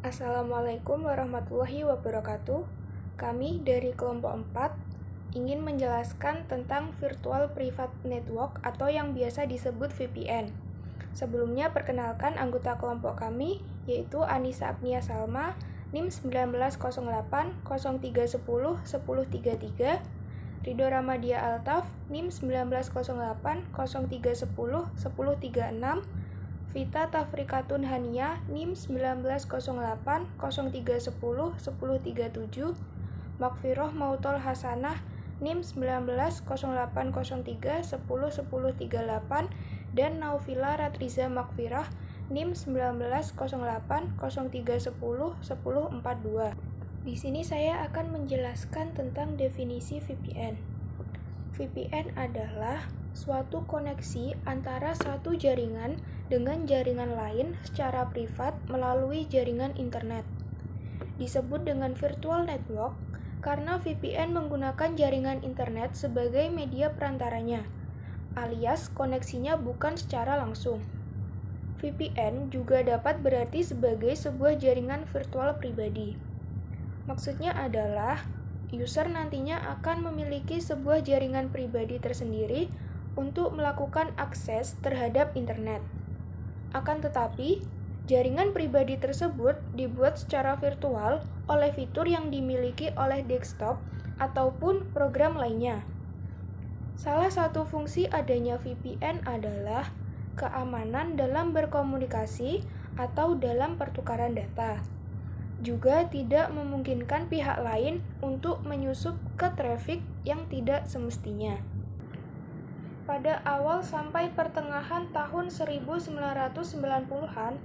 Assalamualaikum warahmatullahi wabarakatuh. Kami dari kelompok 4 ingin menjelaskan tentang Virtual Private Network atau yang biasa disebut VPN. Sebelumnya perkenalkan anggota kelompok kami yaitu Anissa Agnia Salma, NIM 1908 0310 1033, Ridho Ramadia Altaf, NIM 1908 0310 1036, Vita Tafrikatun Hania, NIM 1908 0310 1037, Makfiroh Mautol Hasanah, NIM 190803 10 1038, dan Naufila Ratriza Makfirah, NIM 1908 0310 1042. Di sini saya akan menjelaskan tentang definisi VPN. VPN adalah suatu koneksi antara satu jaringan dengan jaringan lain secara privat melalui jaringan internet. Disebut dengan virtual network karena VPN menggunakan jaringan internet sebagai media perantaranya, alias koneksinya bukan secara langsung. VPN juga dapat berarti sebagai sebuah jaringan virtual pribadi. Maksudnya adalah user nantinya akan memiliki sebuah jaringan pribadi tersendiri untuk melakukan akses terhadap internet. Akan tetapi, jaringan pribadi tersebut dibuat secara virtual oleh fitur yang dimiliki oleh desktop ataupun program lainnya. Salah satu fungsi adanya VPN adalah keamanan dalam berkomunikasi atau dalam pertukaran data. Juga tidak memungkinkan pihak lain untuk menyusup ke traffic yang tidak semestinya. Pada awal sampai pertengahan tahun 1990-an,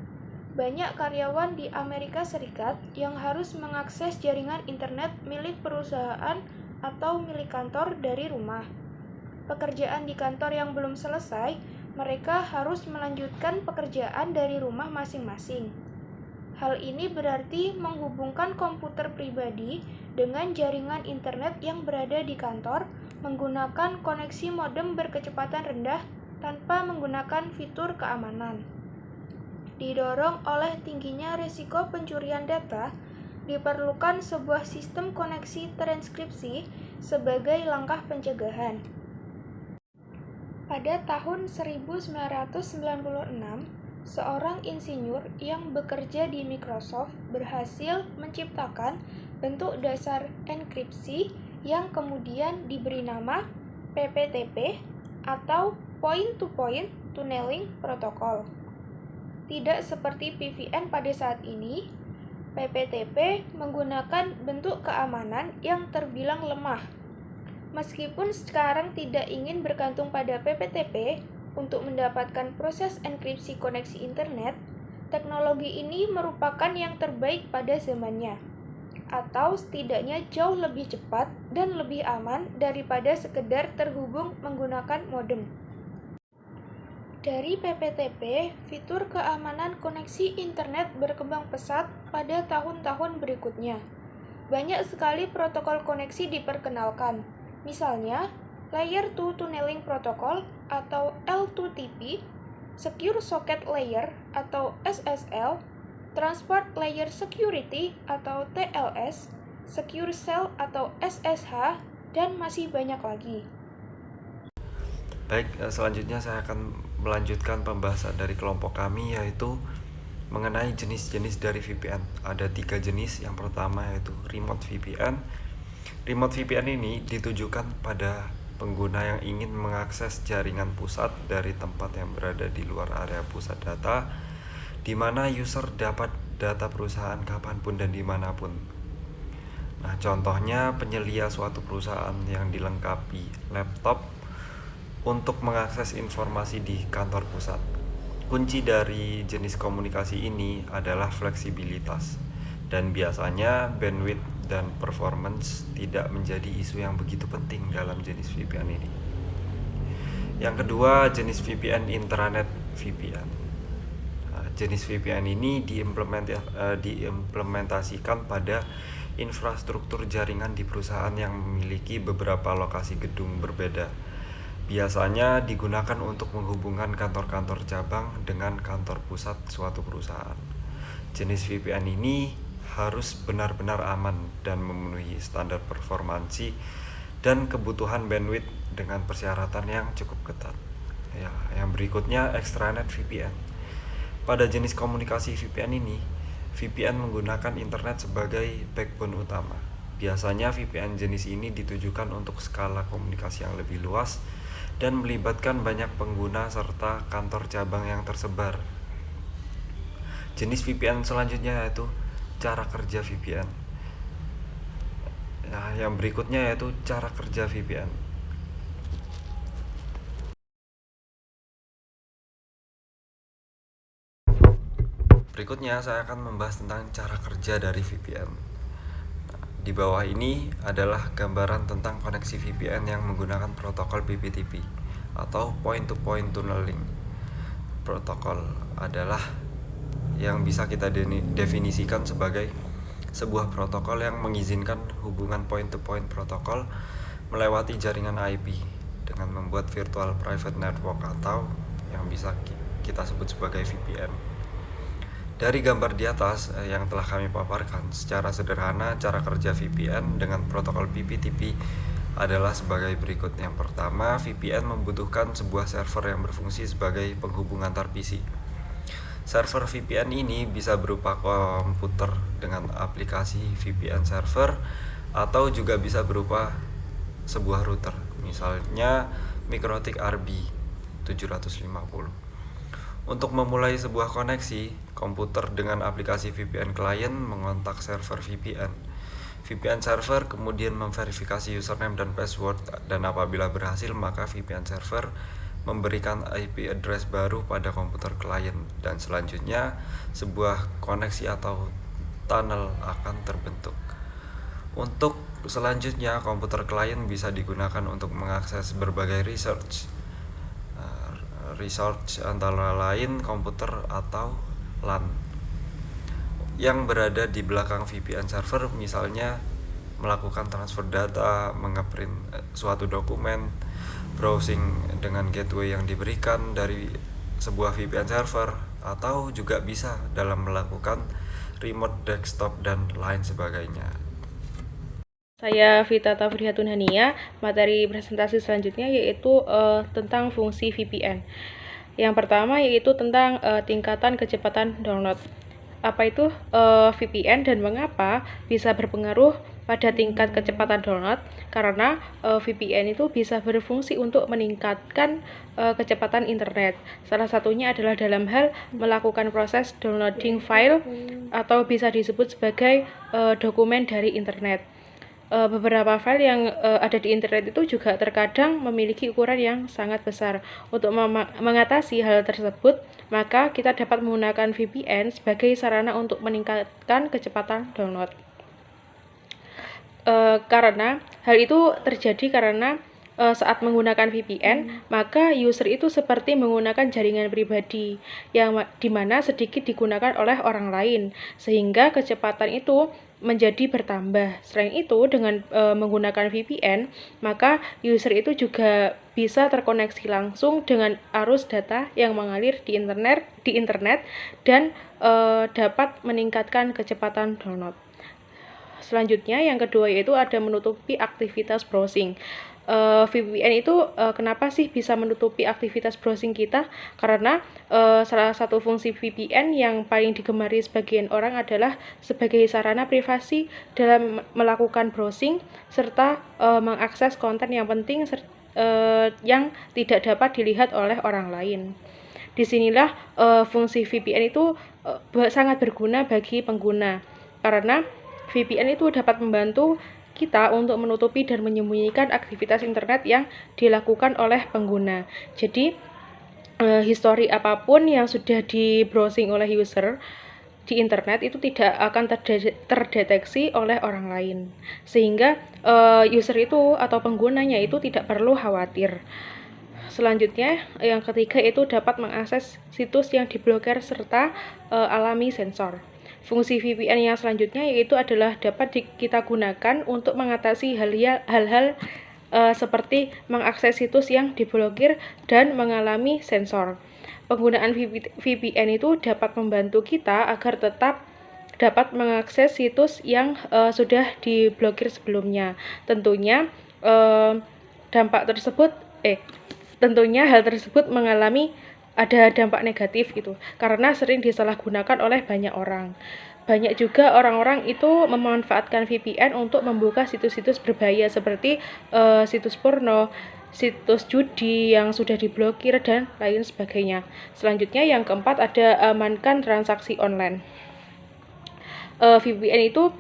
banyak karyawan di Amerika Serikat yang harus mengakses jaringan internet milik perusahaan atau milik kantor dari rumah. Pekerjaan di kantor yang belum selesai, mereka harus melanjutkan pekerjaan dari rumah masing-masing. Hal ini berarti menghubungkan komputer pribadi dengan jaringan internet yang berada di kantor menggunakan koneksi modem berkecepatan rendah tanpa menggunakan fitur keamanan. Didorong oleh tingginya risiko pencurian data, diperlukan sebuah sistem koneksi transkripsi sebagai langkah pencegahan. Pada tahun 1996, seorang insinyur yang bekerja di Microsoft berhasil menciptakan bentuk dasar enkripsi yang kemudian diberi nama PPTP atau Point-to-Point Tunneling Protocol. Tidak seperti VPN pada saat ini, PPTP menggunakan bentuk keamanan yang terbilang lemah. Meskipun sekarang tidak ingin bergantung pada PPTP untuk mendapatkan proses enkripsi koneksi internet, teknologi ini merupakan yang terbaik pada zamannya, atau setidaknya jauh lebih cepat dan lebih aman daripada sekedar terhubung menggunakan modem. Dari PPTP, fitur keamanan koneksi internet berkembang pesat pada tahun-tahun berikutnya. Banyak sekali protokol koneksi diperkenalkan, misalnya Layer 2 Tunneling Protocol atau L2TP, Secure Socket Layer atau SSL, Transport Layer Security atau TLS, Secure Cell atau SSH, dan masih banyak lagi. Baik, selanjutnya saya akan melanjutkan pembahasan dari kelompok kami, yaitu mengenai jenis-jenis dari VPN. Ada 3 jenis. Yang pertama yaitu Remote VPN. Remote VPN ini ditujukan pada pengguna yang ingin mengakses jaringan pusat dari tempat yang berada di luar area pusat data, di mana user dapat data perusahaan kapanpun dan dimanapun. Nah, contohnya penyelia suatu perusahaan yang dilengkapi laptop untuk mengakses informasi di kantor pusat. Kunci dari jenis komunikasi ini adalah fleksibilitas, dan biasanya bandwidth dan performance tidak menjadi isu yang begitu penting dalam jenis VPN ini. Yang kedua, jenis VPN intranet VPN. Jenis VPN ini diimplementasikan pada infrastruktur jaringan di perusahaan yang memiliki beberapa lokasi gedung berbeda. Biasanya digunakan untuk menghubungkan kantor-kantor cabang dengan kantor pusat suatu perusahaan. Jenis VPN ini harus benar-benar aman dan memenuhi standar performansi dan kebutuhan bandwidth dengan persyaratan yang cukup ketat. Ya, yang berikutnya extranet VPN. Pada jenis komunikasi VPN ini, VPN menggunakan internet sebagai backbone utama. Biasanya VPN jenis ini ditujukan untuk skala komunikasi yang lebih luas dan melibatkan banyak pengguna serta kantor cabang yang tersebar. Jenis VPN selanjutnya yaitu cara kerja VPN. Yang berikutnya yaitu cara kerja VPN. Berikutnya saya akan membahas tentang cara kerja dari VPN. Di bawah ini adalah gambaran tentang koneksi VPN yang menggunakan protokol PPTP atau Point to Point Tunneling. Protokol adalah yang bisa kita definisikan sebagai sebuah protokol yang mengizinkan hubungan point-to-point protokol melewati jaringan IP dengan membuat virtual private network atau yang bisa kita sebut sebagai VPN. Dari gambar di atas yang telah kami paparkan, secara sederhana cara kerja VPN dengan protokol PPTP adalah sebagai berikut. Yang pertama, VPN membutuhkan sebuah server yang berfungsi sebagai penghubung antar PC. Server VPN ini bisa berupa komputer dengan aplikasi VPN server atau juga bisa berupa sebuah router, misalnya MikroTik RB 750. Untuk memulai sebuah koneksi, komputer dengan aplikasi VPN client mengontak server VPN. VPN server kemudian memverifikasi username dan password, dan apabila berhasil maka VPN server memberikan IP address baru pada komputer klien, dan selanjutnya sebuah koneksi atau tunnel akan terbentuk. Untuk selanjutnya, komputer klien bisa digunakan untuk mengakses berbagai research antara lain komputer atau LAN yang berada di belakang VPN server, misalnya melakukan transfer data, mengeprint suatu dokumen, browsing dengan gateway yang diberikan dari sebuah VPN server, atau juga bisa dalam melakukan remote desktop dan lain sebagainya. Saya Vita Tafrihatun Hania. Materi presentasi selanjutnya yaitu tentang fungsi VPN. Yang pertama yaitu tentang tingkatan kecepatan download. Apa itu VPN dan mengapa bisa berpengaruh pada tingkat kecepatan download? Karena VPN itu bisa berfungsi untuk meningkatkan kecepatan internet. Salah satunya adalah dalam hal melakukan proses downloading file atau bisa disebut sebagai dokumen dari internet. Beberapa file yang ada di internet itu juga terkadang memiliki ukuran yang sangat besar. Untuk mengatasi hal tersebut, maka kita dapat menggunakan VPN sebagai sarana untuk meningkatkan kecepatan download. Karena hal itu terjadi karena saat menggunakan VPN, maka user itu seperti menggunakan jaringan pribadi yang dimana sedikit digunakan oleh orang lain, sehingga kecepatan itu menjadi bertambah. Selain itu, dengan menggunakan VPN, maka user itu juga bisa terkoneksi langsung dengan arus data yang mengalir di internet dan dapat meningkatkan kecepatan download. Selanjutnya, yang kedua yaitu ada menutupi aktivitas browsing. VPN itu kenapa sih bisa menutupi aktivitas browsing kita? Karena salah satu fungsi VPN yang paling digemari sebagian orang adalah sebagai sarana privasi dalam melakukan browsing serta mengakses konten yang penting yang tidak dapat dilihat oleh orang lain. Disinilah fungsi VPN itu sangat berguna bagi pengguna, karena VPN itu dapat membantu kita untuk menutupi dan menyembunyikan aktivitas internet yang dilakukan oleh pengguna. Jadi, histori apapun yang sudah di browsing oleh user di internet itu tidak akan terdeteksi oleh orang lain, sehingga user itu atau penggunanya itu tidak perlu khawatir. Selanjutnya, yang ketiga itu dapat mengakses situs yang diblokir serta alami sensor. Fungsi VPN yang selanjutnya yaitu adalah dapat kita gunakan untuk mengatasi hal-hal seperti mengakses situs yang diblokir dan mengalami sensor. Penggunaan VPN itu dapat membantu kita agar tetap dapat mengakses situs yang sudah diblokir sebelumnya. Tentunya hal tersebut ada dampak negatif gitu, karena sering disalahgunakan oleh banyak orang. Banyak juga orang-orang itu memanfaatkan VPN untuk membuka situs-situs berbahaya seperti situs porno, situs judi yang sudah diblokir, dan lain sebagainya. Selanjutnya yang keempat ada amankan transaksi online. VPN itu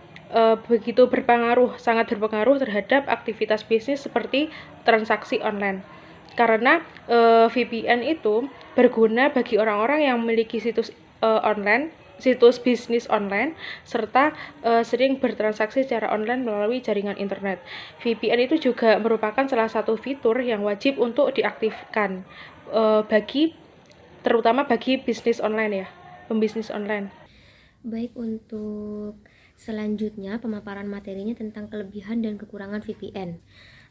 sangat berpengaruh terhadap aktivitas bisnis seperti transaksi online. Karena VPN itu berguna bagi orang-orang yang memiliki situs bisnis online, serta sering bertransaksi secara online melalui jaringan internet. VPN itu juga merupakan salah satu fitur yang wajib untuk diaktifkan terutama bagi bisnis online ya, pembisnis online. Baik, untuk selanjutnya pemaparan materinya tentang kelebihan dan kekurangan VPN.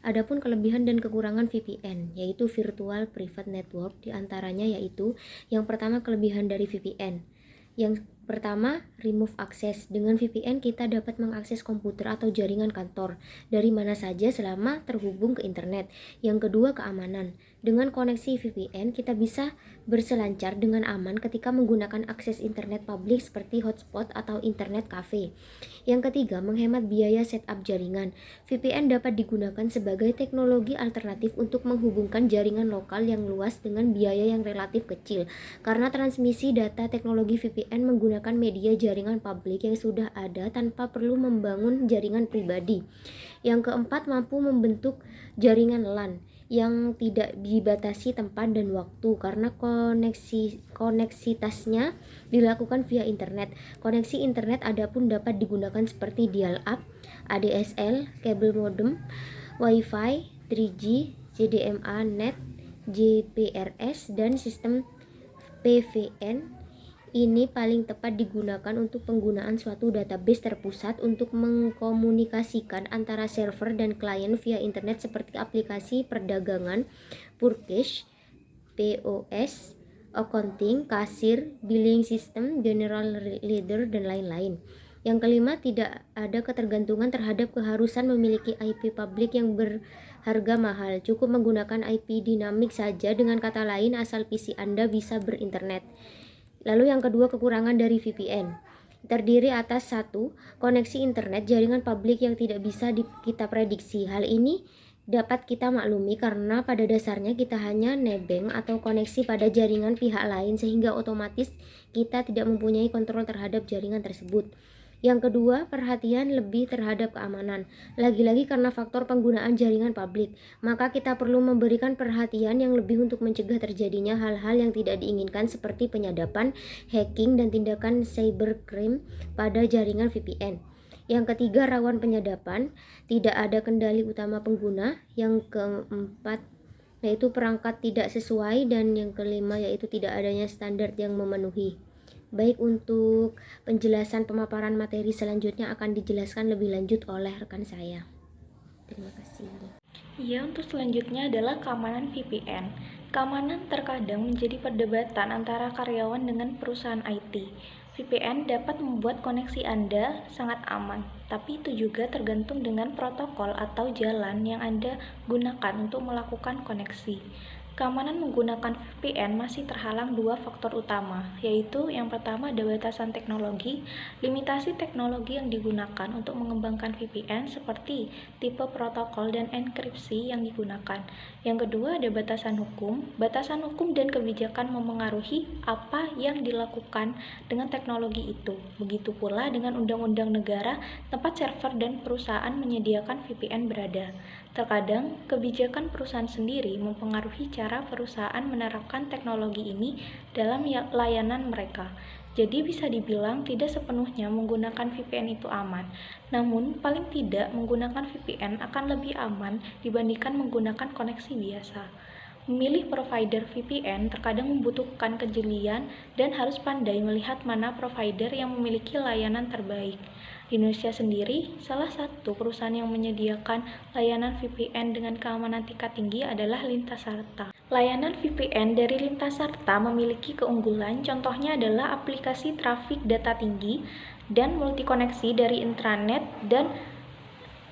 Adapun kelebihan dan kekurangan VPN, yaitu Virtual Private Network, diantaranya yaitu yang pertama kelebihan dari VPN. Yang pertama, remove access. Dengan VPN kita dapat mengakses komputer atau jaringan kantor dari mana saja selama terhubung ke internet. Yang kedua, keamanan. Dengan koneksi VPN kita bisa berselancar dengan aman ketika menggunakan akses internet publik seperti hotspot atau internet cafe. Yang ketiga, menghemat biaya setup jaringan. VPN dapat digunakan sebagai teknologi alternatif untuk menghubungkan jaringan lokal yang luas dengan biaya yang relatif kecil, karena transmisi data teknologi VPN menggunakan media jaringan publik yang sudah ada tanpa perlu membangun jaringan pribadi. Yang keempat, mampu membentuk jaringan LAN yang tidak dibatasi tempat dan waktu karena koneksitasnya dilakukan via internet. Koneksi internet adapun dapat digunakan seperti dial-up, ADSL, kabel modem, Wi-Fi, 3G, CDMA net, GPRS, dan sistem PVN. Ini paling tepat digunakan untuk penggunaan suatu database terpusat untuk mengkomunikasikan antara server dan klien via internet seperti aplikasi perdagangan, purchase, POS, accounting, kasir, billing system, general ledger, dan lain-lain. Yang kelima, tidak ada ketergantungan terhadap keharusan memiliki IP publik yang berharga mahal. Cukup menggunakan IP dinamik saja, dengan kata lain asal PC Anda bisa berinternet. Lalu yang kedua, kekurangan dari VPN. Terdiri atas 1. Koneksi internet jaringan publik yang tidak bisa kita prediksi. Hal ini dapat kita maklumi karena pada dasarnya kita hanya nebeng atau koneksi pada jaringan pihak lain, sehingga otomatis kita tidak mempunyai kontrol terhadap jaringan tersebut. Yang kedua, perhatian lebih terhadap keamanan. Lagi-lagi karena faktor penggunaan jaringan publik, maka kita perlu memberikan perhatian yang lebih untuk mencegah terjadinya hal-hal yang tidak diinginkan seperti penyadapan, hacking, dan tindakan cybercrime pada jaringan VPN. Yang ketiga, rawan penyadapan, tidak ada kendali utama pengguna. Yang keempat, yaitu perangkat tidak sesuai, dan yang kelima yaitu tidak adanya standar yang memenuhi. Baik, untuk penjelasan pemaparan materi selanjutnya akan dijelaskan lebih lanjut oleh rekan saya. Terima kasih. Ya, untuk selanjutnya adalah keamanan VPN. Keamanan terkadang menjadi perdebatan antara karyawan dengan perusahaan IT. VPN dapat membuat koneksi Anda sangat aman, tapi itu juga tergantung dengan protokol atau jalan yang Anda gunakan untuk melakukan koneksi. Keamanan menggunakan VPN masih terhalang dua faktor utama, yaitu yang pertama ada batasan teknologi, limitasi teknologi yang digunakan untuk mengembangkan VPN seperti tipe protokol dan enkripsi yang digunakan. Yang kedua ada batasan hukum dan kebijakan memengaruhi apa yang dilakukan dengan teknologi itu. Begitu pula dengan undang-undang negara tempat server dan perusahaan menyediakan VPN berada. Terkadang, kebijakan perusahaan sendiri mempengaruhi cara perusahaan menerapkan teknologi ini dalam layanan mereka. Jadi bisa dibilang tidak sepenuhnya menggunakan VPN itu aman. Namun, paling tidak menggunakan VPN akan lebih aman dibandingkan menggunakan koneksi biasa. Memilih provider VPN terkadang membutuhkan kejelian dan harus pandai melihat mana provider yang memiliki layanan terbaik. Di Indonesia sendiri, salah satu perusahaan yang menyediakan layanan VPN dengan keamanan tingkat tinggi adalah Lintasarta. Layanan VPN dari Lintasarta memiliki keunggulan, contohnya adalah aplikasi trafik data tinggi dan multikoneksi dari intranet dan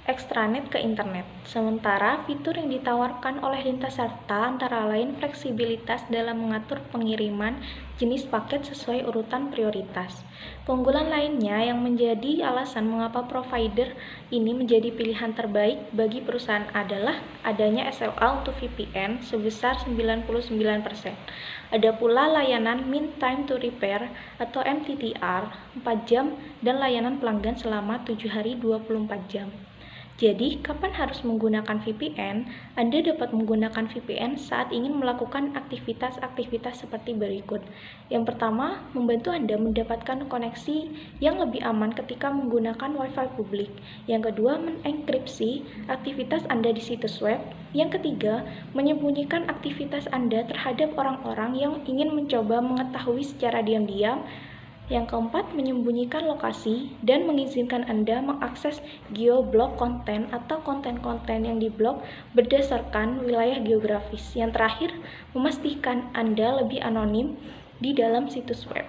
ekstranet ke internet. Sementara fitur yang ditawarkan oleh Lintasarta antara lain fleksibilitas dalam mengatur pengiriman jenis paket sesuai urutan prioritas. Keunggulan lainnya yang menjadi alasan mengapa provider ini menjadi pilihan terbaik bagi perusahaan adalah adanya SLA untuk VPN sebesar 99%. Ada pula layanan Mean Time to Repair atau MTTR 4 jam dan layanan pelanggan selama 7 hari 24 jam. Jadi, kapan harus menggunakan VPN? Anda dapat menggunakan VPN saat ingin melakukan aktivitas-aktivitas seperti berikut. Yang pertama, membantu Anda mendapatkan koneksi yang lebih aman ketika menggunakan Wi-Fi publik. Yang kedua, mengenkripsi aktivitas Anda di situs web. Yang ketiga, menyembunyikan aktivitas Anda terhadap orang-orang yang ingin mencoba mengetahui secara diam-diam. Yang keempat, menyembunyikan lokasi dan mengizinkan Anda mengakses geoblok konten atau konten-konten yang diblok berdasarkan wilayah geografis. Yang terakhir, memastikan Anda lebih anonim di dalam situs web.